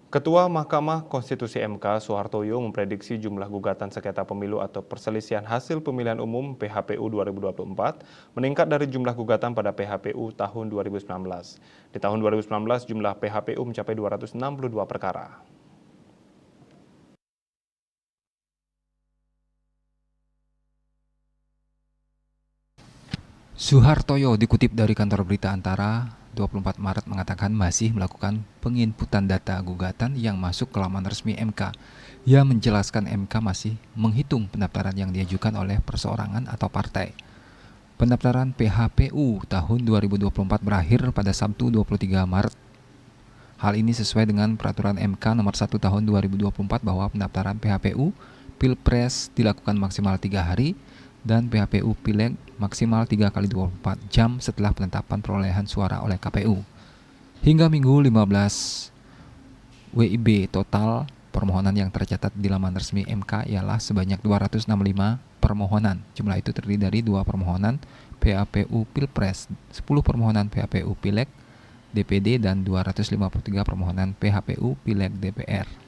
Ketua Mahkamah Konstitusi MK Soehartoyo memprediksi jumlah gugatan sengketa pemilu atau perselisihan hasil pemilihan umum PHPU 2024 meningkat dari jumlah gugatan pada PHPU tahun 2019. Di tahun 2019 jumlah PHPU mencapai 262 perkara. Soehartoyo dikutip dari kantor berita Antara 24 Maret mengatakan masih melakukan penginputan data gugatan yang masuk ke laman resmi MK. Ia menjelaskan MK masih menghitung pendaftaran yang diajukan oleh perseorangan atau partai. Pendaftaran PHPU tahun 2024 berakhir pada Sabtu 23 Maret. Hal ini sesuai dengan peraturan MK nomor 1 tahun 2024 bahwa pendaftaran PHPU Pilpres dilakukan maksimal 3 hari dan PHPU Pileg maksimal 3 kali 24 jam setelah penetapan perolehan suara oleh KPU. Hingga Minggu 15 WIB total permohonan yang tercatat di laman resmi MK ialah sebanyak 265 permohonan. Jumlah itu terdiri dari 2 permohonan PHPU Pilpres, 10 permohonan PHPU Pileg DPD dan 253 permohonan PHPU Pileg DPR.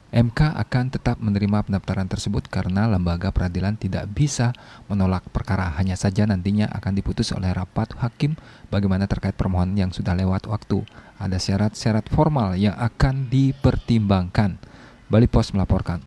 MK akan tetap menerima pendaftaran tersebut karena lembaga peradilan tidak bisa menolak perkara, hanya saja nantinya akan diputus oleh rapat hakim bagaimana terkait permohonan yang sudah lewat waktu. Ada syarat-syarat formal yang akan dipertimbangkan. Bali Pos melaporkan.